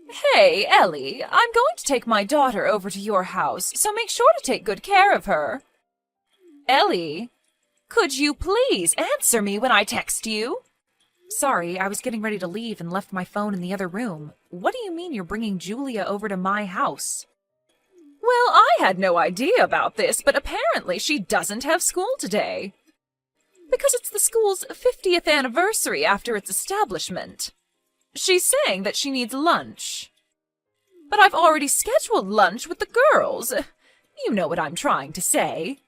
Hey, Ellie, I'm going to take my daughter over to your house, so make sure to take good care of her. Ellie, could you please answer me when I text you? Sorry, I was getting ready to leave and left my phone in the other room. What do you mean you're bringing Julia over to my house? Well, I had no idea about this, but apparently she doesn't have school today. Because it's the school's 50th anniversary after its establishment. She's saying that she needs lunch. But I've already scheduled lunch with the girls. You know what I'm trying to say.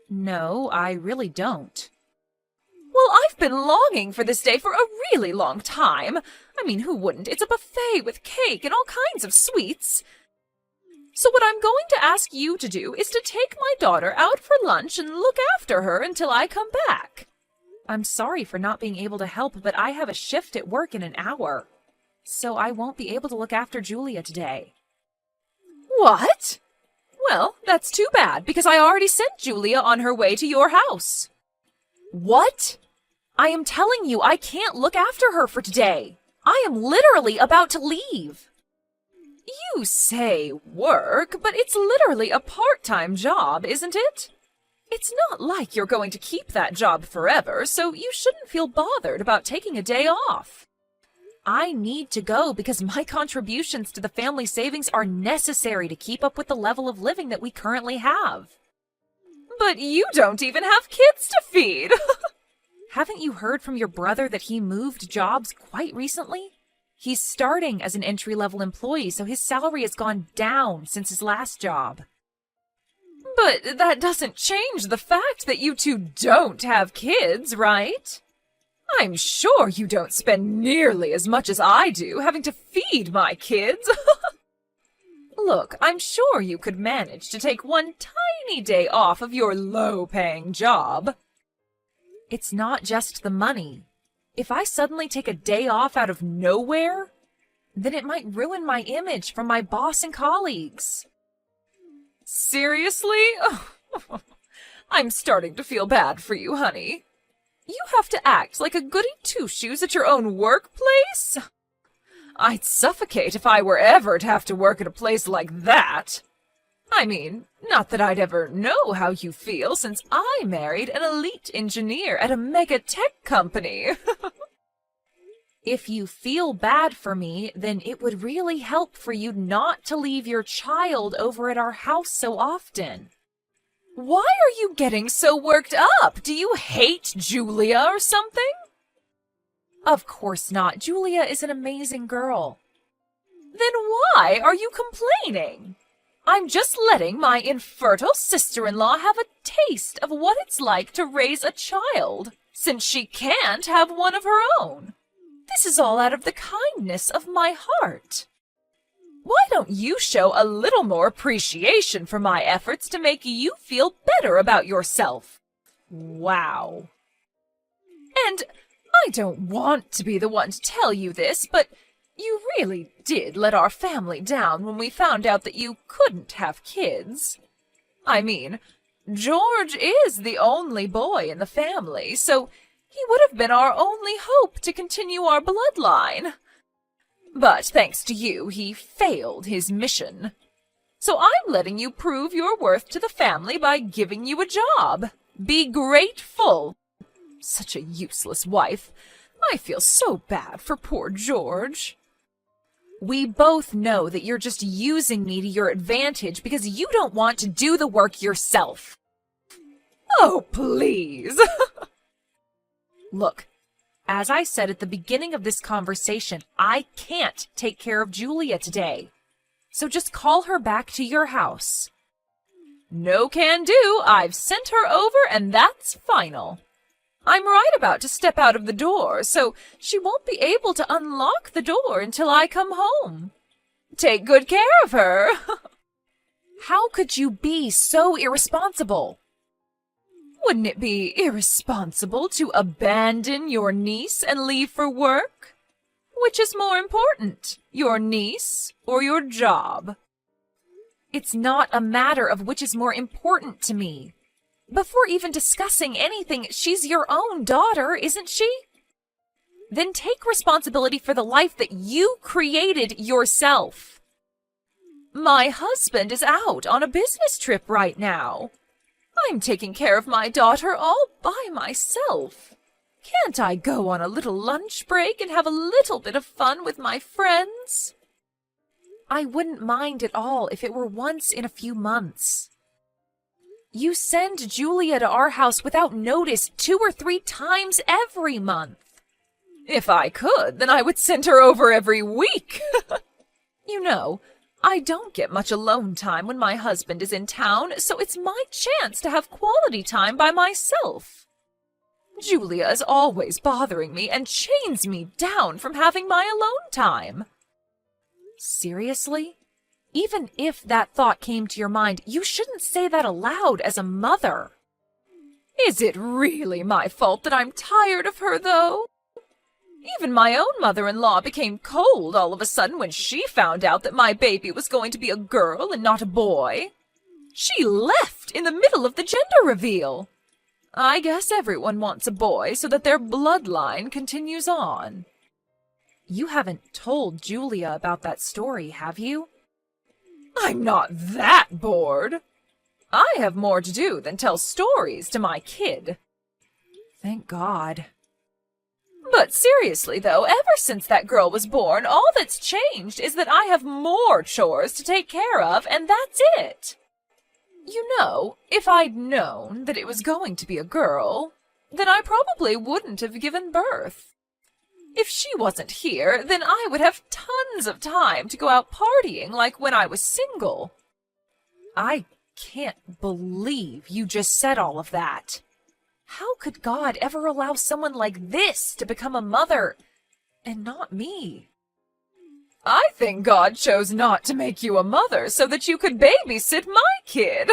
No, I really don't. Well, I've been longing for this day for a really long time. I mean, who wouldn't? It's a buffet with cake and all kinds of sweets. So what I'm going to ask you to do is to take my daughter out for lunch and look after her until I come back. I'm sorry for not being able to help, but I have a shift at work in an hour. So I won't be able to look after Julia today. What? Well, that's too bad, because I already sent Julia on her way to your house. What? I am telling you I can't look after her for today. I am literally about to leave. You say work, but it's literally a part-time job, isn't it? It's not like you're going to keep that job forever, so you shouldn't feel bothered about taking a day off. I need to go because my contributions to the family savings are necessary to keep up with the level of living that we currently have. But you don't even have kids to feed! Haven't you heard from your brother that he moved jobs quite recently? He's starting as an entry-level employee, so his salary has gone down since his last job. But that doesn't change the fact that you two don't have kids, right? I'm sure you don't spend nearly as much as I do having to feed my kids. Look, I'm sure you could manage to take one tiny day off of your low-paying job. It's not just the money. If I suddenly take a day off out of nowhere, then it might ruin my image from my boss and colleagues. Seriously? I'm starting to feel bad for you, honey. You have to act like a goody two-shoes at your own workplace? I'd suffocate if I were ever to have to work at a place like that. I mean, not that I'd ever know how you feel since I married an elite engineer at a mega tech company. If you feel bad for me, then it would really help for you not to leave your child over at our house so often. Why are you getting so worked up? Do you hate Julia or something? Of course not. Julia is an amazing girl. Then why are you complaining? I'm just letting my infertile sister-in-law have a taste of what it's like to raise a child, since she can't have one of her own. This is all out of the kindness of my heart. Why don't you show a little more appreciation for my efforts to make you feel better about yourself? Wow. And I don't want to be the one to tell you this, but you really did let our family down when we found out that you couldn't have kids. I mean, George is the only boy in the family, so he would have been our only hope to continue our bloodline. But thanks to you, he failed his mission. So I'm letting you prove your worth to the family by giving you a job. Be grateful. Such a useless wife. I feel so bad for poor George. We both know that you're just using me to your advantage because you don't want to do the work yourself. Oh, please. Look, as I said at the beginning of this conversation, I can't take care of Julia today. So just call her back to your house. No can do. I've sent her over and that's final. I'm right about to step out of the door, so she won't be able to unlock the door until I come home. Take good care of her. How could you be so irresponsible? Wouldn't it be irresponsible to abandon your niece and leave for work? Which is more important, your niece or your job? It's not a matter of which is more important to me. Before even discussing anything, she's your own daughter, isn't she? Then take responsibility for the life that you created yourself. My husband is out on a business trip right now. I'm taking care of my daughter all by myself. Can't I go on a little lunch break and have a little bit of fun with my friends? I wouldn't mind at all if it were once in a few months. You send Julia to our house without notice 2 or 3 times every month. If I could, then I would send her over every week. You know, I don't get much alone time when my husband is in town, so it's my chance to have quality time by myself. Julia is always bothering me and chains me down from having my alone time. Seriously? Even if that thought came to your mind, you shouldn't say that aloud as a mother. Is it really my fault that I'm tired of her, though? Even my own mother-in-law became cold all of a sudden when she found out that my baby was going to be a girl and not a boy. She left in the middle of the gender reveal. I guess everyone wants a boy so that their bloodline continues on. You haven't told Julia about that story, have you? I'm not that bored. I have more to do than tell stories to my kid. Thank God. But seriously, though, ever since that girl was born, all that's changed is that I have more chores to take care of, and that's it. You know, if I'd known that it was going to be a girl, then I probably wouldn't have given birth. If she wasn't here, then I would have tons of time to go out partying like when I was single. I can't believe you just said all of that. How could God ever allow someone like this to become a mother, and not me? I think God chose not to make you a mother so that you could babysit my kid.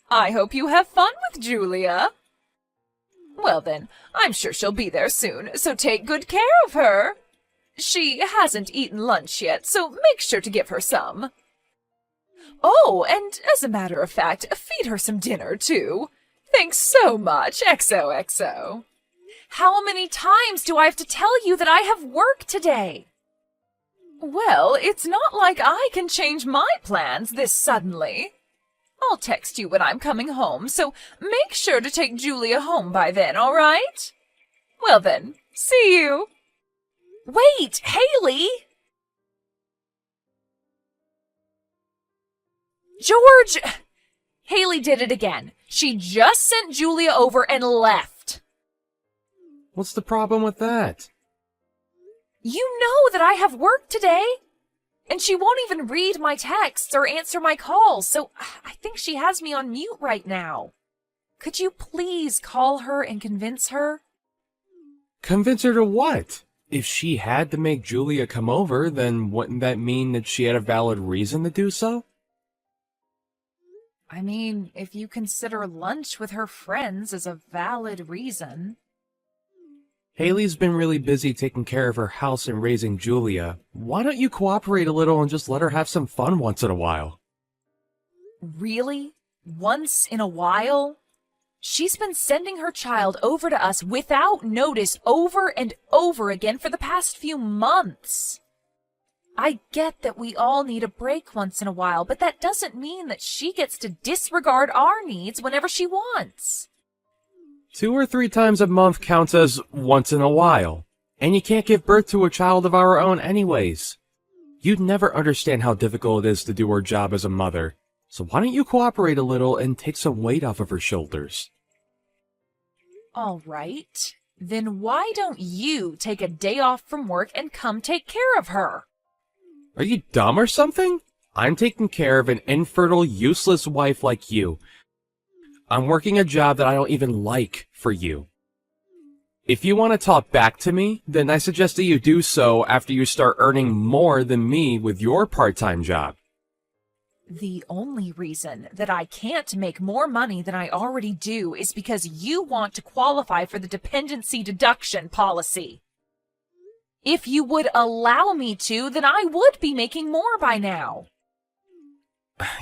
I hope you have fun with Julia. Well then, I'm sure she'll be there soon, so take good care of her. She hasn't eaten lunch yet, so make sure to give her some. Oh, and as a matter of fact, feed her some dinner, too. Thanks so much, XOXO. How many times do I have to tell you that I have work today? Well, it's not like I can change my plans this suddenly. I'll text you when I'm coming home, so make sure to take Julia home by then, all right? Well then, see you. Wait, Haley! George! Haley did it again. She just sent Julia over and left. What's the problem with that? You know that I have work today. And she won't even read my texts or answer my calls, so I think she has me on mute right now. Could you please call her and convince her? Convince her to what? If she had to make Julia come over, then wouldn't that mean that she had a valid reason to do so? I mean, if you consider lunch with her friends as a valid reason. Haley's been really busy taking care of her house and raising Julia. Why don't you cooperate a little and just let her have some fun once in a while? Really? Once in a while? She's been sending her child over to us without notice over and over again for the past few months. I get that we all need a break once in a while, but that doesn't mean that she gets to disregard our needs whenever she wants. 2 or 3 times a month counts as once in a while. And you can't give birth to a child of our own anyways. You'd never understand how difficult it is to do her job as a mother. So why don't you cooperate a little and take some weight off of her shoulders? All right. Then why don't you take a day off from work and come take care of her? Are you dumb or something? I'm taking care of an infertile, useless wife like you. I'm working a job that I don't even like for you. If you want to talk back to me, then I suggest that you do so after you start earning more than me with your part-time job. The only reason that I can't make more money than I already do is because you want to qualify for the dependency deduction policy. If you would allow me to, then I would be making more by now.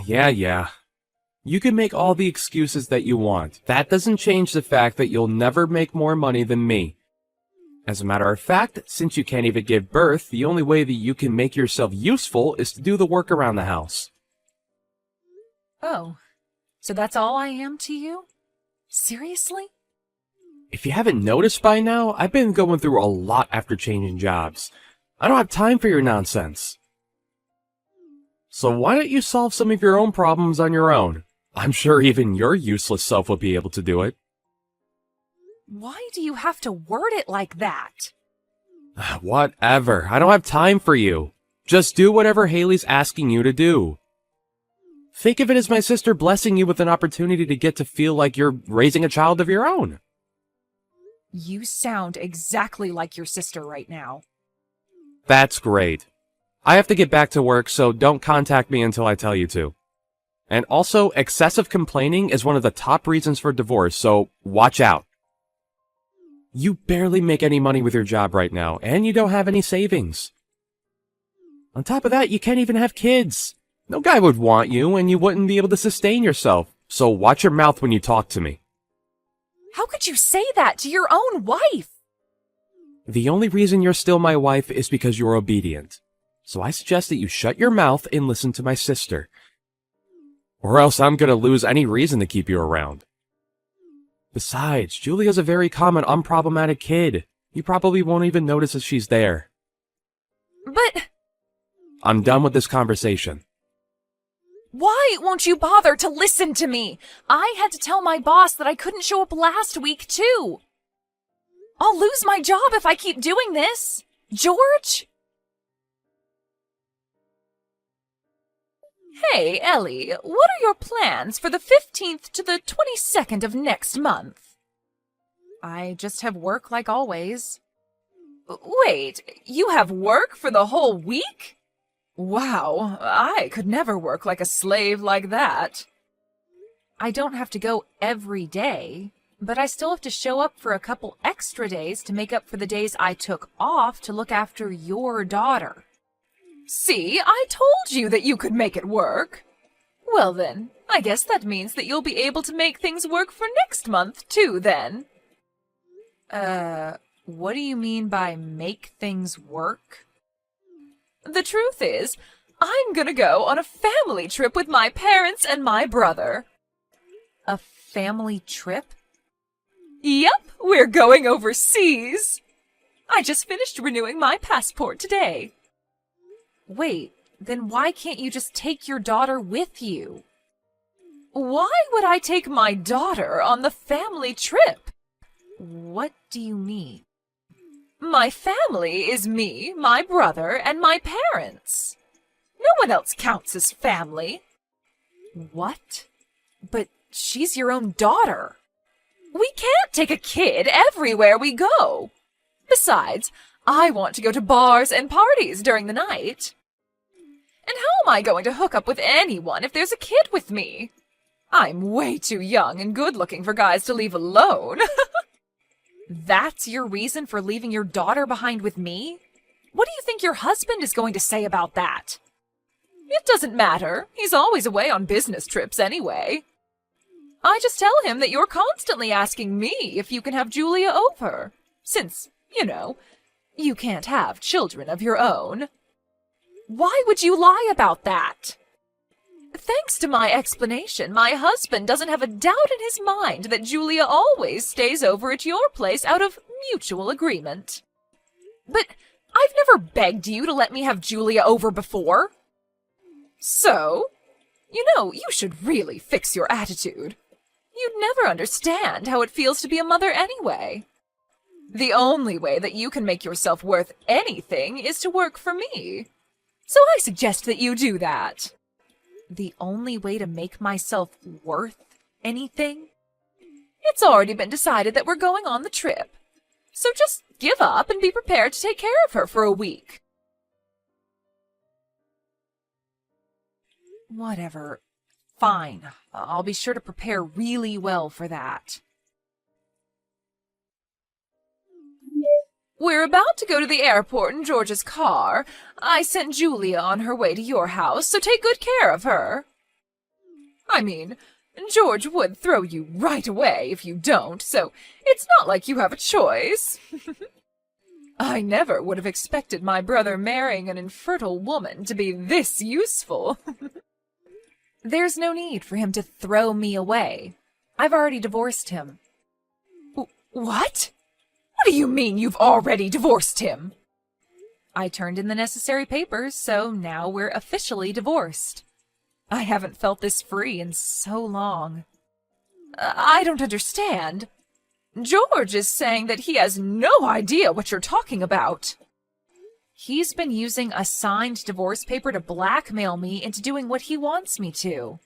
Yeah. You can make all the excuses that you want. That doesn't change the fact that you'll never make more money than me. As a matter of fact, since you can't even give birth, the only way that you can make yourself useful is to do the work around the house. Oh, so that's all I am to you? Seriously? If you haven't noticed by now, I've been going through a lot after changing jobs. I don't have time for your nonsense. So why don't you solve some of your own problems on your own? I'm sure even your useless self will be able to do it. Why do you have to word it like that? Whatever. I don't have time for you. Just do whatever Haley's asking you to do. Think of it as my sister blessing you with an opportunity to get to feel like you're raising a child of your own. You sound exactly like your sister right now. That's great. I have to get back to work, so don't contact me until I tell you to. And also, excessive complaining is one of the top reasons for divorce, so watch out. You barely make any money with your job right now, and you don't have any savings. On top of that, you can't even have kids. No guy would want you, and you wouldn't be able to sustain yourself, so watch your mouth when you talk to me. How could you say that to your own wife? The only reason you're still my wife is because you're obedient. So I suggest that you shut your mouth and listen to my sister. Or else I'm gonna lose any reason to keep you around. Besides, Julia's a very common, unproblematic kid. You probably won't even notice that she's there. But... I'm done with this conversation. Why won't you bother to listen to me? I had to tell my boss that I couldn't show up last week, too. I'll lose my job if I keep doing this. George? Hey, Ellie, what are your plans for the 15th to the 22nd of next month? I just have work like always. Wait, you have work for the whole week? Wow, I could never work like a slave like that. I don't have to go every day, but I still have to show up for a couple extra days to make up for the days I took off to look after your daughter. See, I told you that you could make it work. Well then, I guess that means that you'll be able to make things work for next month too, then. What do you mean by make things work? The truth is, I'm gonna go on a family trip with my parents and my brother. A family trip? Yep, we're going overseas. I just finished renewing my passport today. Wait, then why can't you just take your daughter with you? Why would I take my daughter on the family trip? What do you mean? My family is me, my brother, and my parents. No one else counts as family. What? But she's your own daughter. We can't take a kid everywhere we go. Besides, I want to go to bars and parties during the night. And how am I going to hook up with anyone if there's a kid with me? I'm way too young and good-looking for guys to leave alone. That's your reason for leaving your daughter behind with me? What do you think your husband is going to say about that? It doesn't matter. He's always away on business trips anyway. I just tell him that you're constantly asking me if you can have Julia over, since, you can't have children of your own. Why would you lie about that? Thanks to my explanation, my husband doesn't have a doubt in his mind that Julia always stays over at your place out of mutual agreement. But I've never begged you to let me have Julia over before. So, you should really fix your attitude. You'd never understand how it feels to be a mother anyway. The only way that you can make yourself worth anything is to work for me. So I suggest that you do that. The only way to make myself worth anything? It's already been decided that we're going on the trip. So just give up and be prepared to take care of her for a week. Whatever. Fine. I'll be sure to prepare really well for that. We're about to go to the airport in George's car. I sent Julia on her way to your house, so take good care of her. I mean, George would throw you right away if you don't, so it's not like you have a choice. I never would have expected my brother marrying an infertile woman to be this useful. There's no need for him to throw me away. I've already divorced him. What? What do you mean you've already divorced him? I turned in the necessary papers, so now we're officially divorced. I haven't felt this free in so long. I don't understand. George is saying that he has no idea what you're talking about. He's been using a signed divorce paper to blackmail me into doing what he wants me to.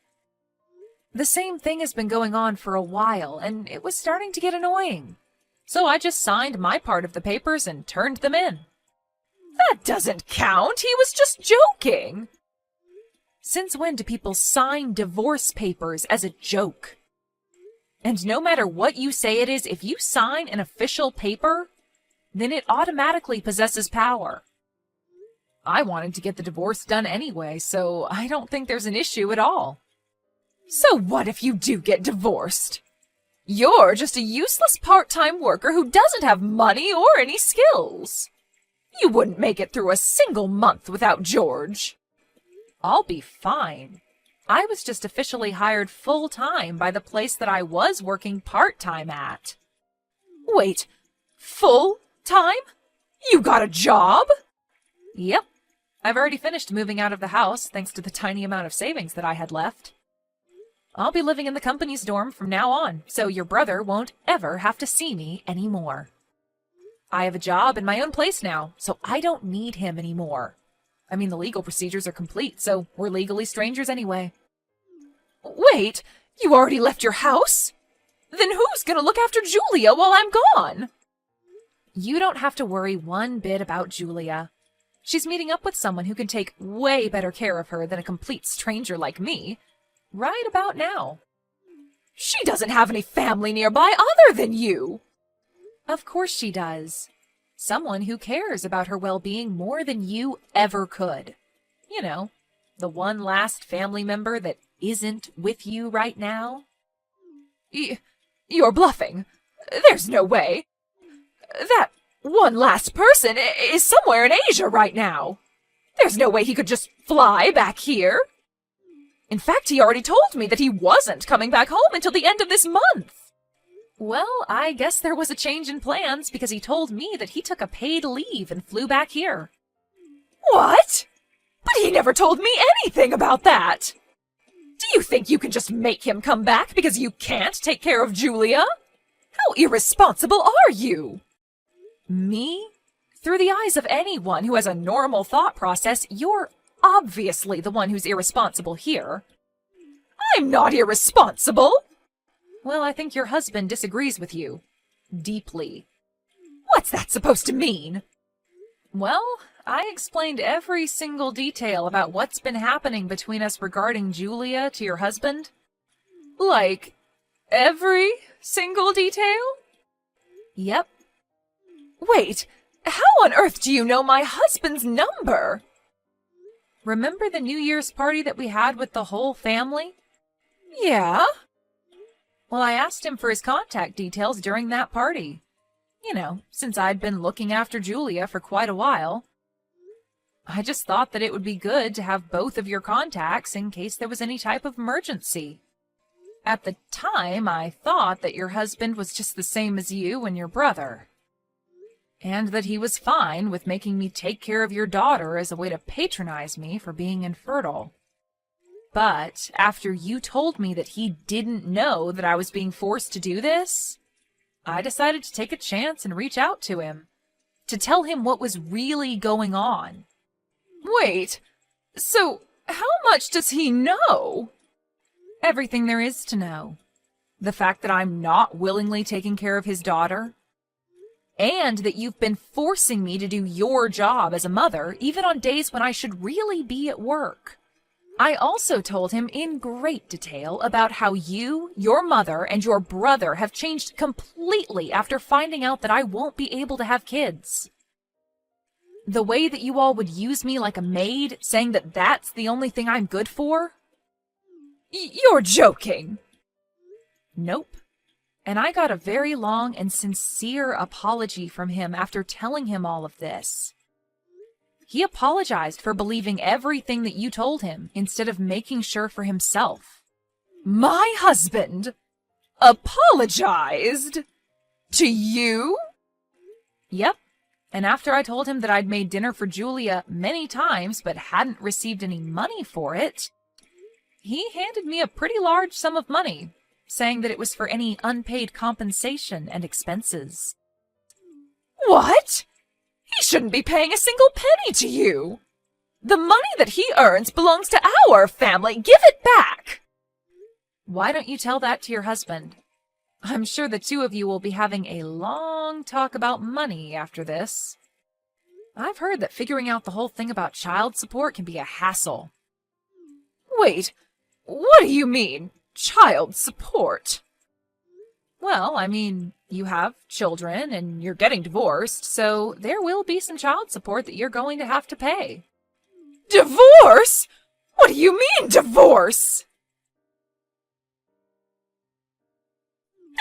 The same thing has been going on for a while, and it was starting to get annoying. So I just signed my part of the papers and turned them in. That doesn't count. He was just joking. Since when do people sign divorce papers as a joke? And no matter what you say it is, if you sign an official paper, then it automatically possesses power. I wanted to get the divorce done anyway, so I don't think there's an issue at all. So what if you do get divorced? You're just a useless part-time worker who doesn't have money or any skills. You wouldn't make it through a single month without George. I'll be fine. I was just officially hired full-time by the place that I was working part-time at. Wait, full-time? You got a job? Yep. I've already finished moving out of the house thanks to the tiny amount of savings that I had left. I'll be living in the company's dorm from now on, so your brother won't ever have to see me anymore. I have a job in my own place now, so I don't need him anymore. I mean, the legal procedures are complete, so we're legally strangers anyway. Wait, you already left your house? Then who's gonna look after Julia while I'm gone? You don't have to worry one bit about Julia. She's meeting up with someone who can take way better care of her than a complete stranger like me, right about now. She doesn't have any family nearby other than you. Of course she does. Someone who cares about her well-being more than you ever could. You know, the one last family member that isn't with you right now. You're bluffing. There's no way. That one last person is somewhere in Asia right now. There's no way he could just fly back here. In fact, he already told me that he wasn't coming back home until the end of this month. Well, I guess there was a change in plans because he told me that he took a paid leave and flew back here. What? But he never told me anything about that. Do you think you can just make him come back because you can't take care of Julia? How irresponsible are you? Me? Through the eyes of anyone who has a normal thought process, you're obviously the one who's irresponsible here. I'm not irresponsible. Well, I think your husband disagrees with you. Deeply. What's that supposed to mean? Well, I explained every single detail about what's been happening between us regarding Julia to your husband. Like, every single detail? Yep. Wait, how on earth do you know my husband's number? Remember the New Year's party that we had with the whole family? Yeah. Well, I asked him for his contact details during that party. You know, since I'd been looking after Julia for quite a while. I just thought that it would be good to have both of your contacts in case there was any type of emergency. At the time, I thought that your husband was just the same as you and your brother. And that he was fine with making me take care of your daughter as a way to patronize me for being infertile. But after you told me that he didn't know that I was being forced to do this, I decided to take a chance and reach out to him, to tell him what was really going on. Wait, so how much does he know? Everything there is to know. The fact that I'm not willingly taking care of his daughter, and that you've been forcing me to do your job as a mother, even on days when I should really be at work. I also told him in great detail about how you, your mother, and your brother have changed completely after finding out that I won't be able to have kids. The way that you all would use me like a maid, saying that that's the only thing I'm good for? You're joking. Nope. and I got a very long and sincere apology from him after telling him all of this. He apologized for believing everything that you told him instead of making sure for himself. My husband apologized to you? Yep. And after I told him that I'd made dinner for Julia many times but hadn't received any money for it, he handed me a pretty large sum of money, saying that it was for any unpaid compensation and expenses. What? He shouldn't be paying a single penny to you. The money that he earns belongs to our family. Give it back. Why don't you tell that to your husband? I'm sure the two of you will be having a long talk about money after this. I've heard that figuring out the whole thing about child support can be a hassle. Wait, what do you mean, child support? Well, I mean, you have children and you're getting divorced, so there will be some child support that you're going to have to pay. Divorce? What do you mean, divorce?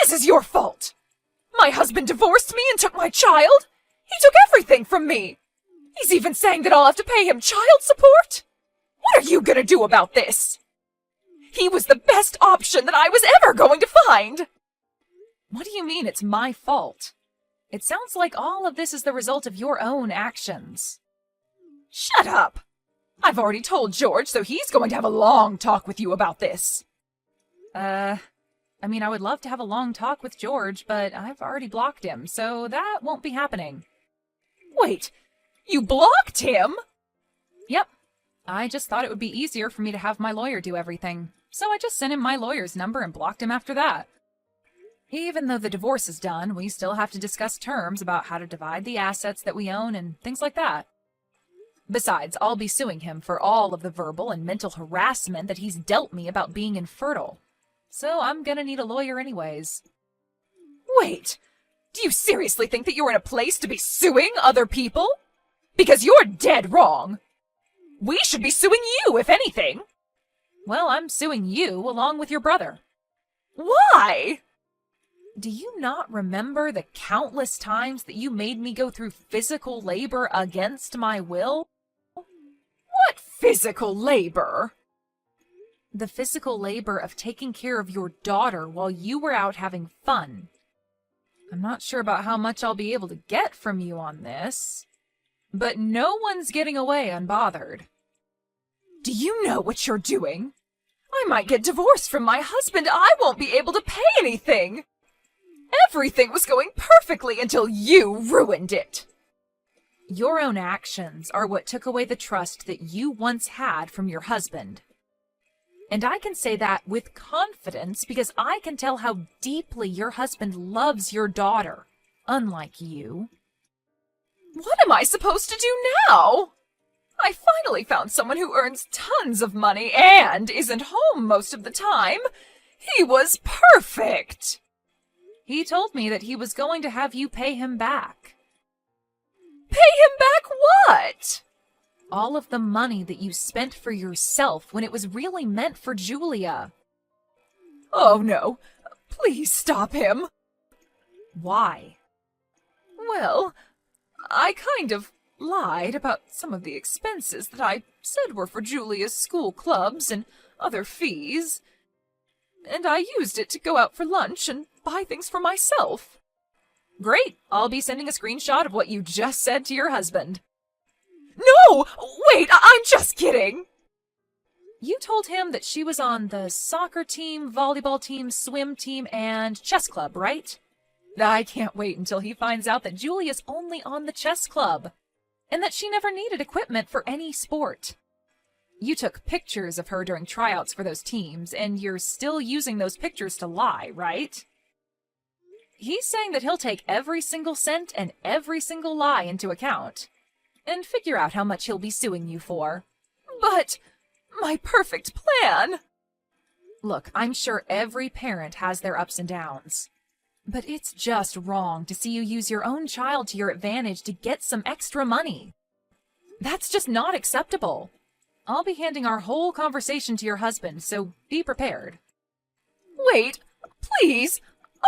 This is your fault. My husband divorced me and took my child. He took everything from me. He's even saying that I'll have to pay him child support. What are you gonna do about this? He was the best option that I was ever going to find. What do you mean it's my fault? It sounds like all of this is the result of your own actions. Shut up. I've already told George, so he's going to have a long talk with you about this. I would love to have a long talk with George, but I've already blocked him, so that won't be happening. Wait, you blocked him? Yep. I just thought it would be easier for me to have my lawyer do everything, so I just sent him my lawyer's number and blocked him after that. Even though the divorce is done, we still have to discuss terms about how to divide the assets that we own and things like that. Besides, I'll be suing him for all of the verbal and mental harassment that he's dealt me about being infertile. So I'm gonna need a lawyer anyways. Wait, do you seriously think that you're in a place to be suing other people? Because you're dead wrong. We should be suing you, if anything. Well, I'm suing you along with your brother. Why? Do you not remember the countless times that you made me go through physical labor against my will? What physical labor? The physical labor of taking care of your daughter while you were out having fun. I'm not sure about how much I'll be able to get from you on this, but no one's getting away unbothered. Do you know what you're doing? I might get divorced from my husband. I won't be able to pay anything. Everything was going perfectly until you ruined it. Your own actions are what took away the trust that you once had from your husband. And I can say that with confidence because I can tell how deeply your husband loves your daughter, unlike you. What am I supposed to do now? I finally found someone who earns tons of money and isn't home most of the time. He was perfect. He told me that he was going to have you pay him back. Pay him back what? All of the money that you spent for yourself when it was really meant for Julia. Oh no, please stop him. Why? Well, I kind of lied about some of the expenses that I said were for Julia's school clubs and other fees. And I used it to go out for lunch and buy things for myself. Great, I'll be sending a screenshot of what you just said to your husband. No! Wait, I'm just kidding! You told him that she was on the soccer team, volleyball team, swim team, and chess club, right? I can't wait until he finds out that Julia's only on the chess club, and that she never needed equipment for any sport. You took pictures of her during tryouts for those teams, and you're still using those pictures to lie, right? He's saying that he'll take every single cent and every single lie into account, and figure out how much he'll be suing you for. But my perfect plan! Look, I'm sure every parent has their ups and downs. But it's just wrong to see you use your own child to your advantage to get some extra money. That's just not acceptable. I'll be handing our whole conversation to your husband, so be prepared. Wait, please,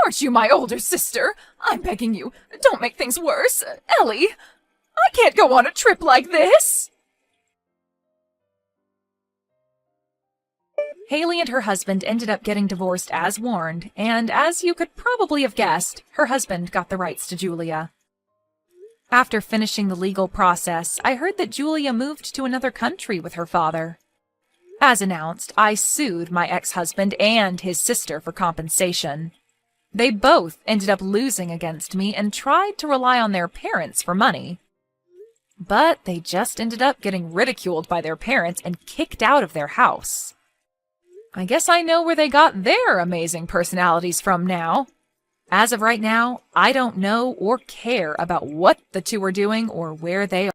Aren't you my older sister? I'm begging you, don't make things worse. Ellie, I can't go on a trip like this. Haley and her husband ended up getting divorced as warned, and as you could probably have guessed, her husband got the rights to Julia. After finishing the legal process, I heard that Julia moved to another country with her father. As announced, I sued my ex-husband and his sister for compensation. They both ended up losing against me and tried to rely on their parents for money. But they just ended up getting ridiculed by their parents and kicked out of their house. I guess I know where they got their amazing personalities from now. As of right now, I don't know or care about what the two are doing or where they are.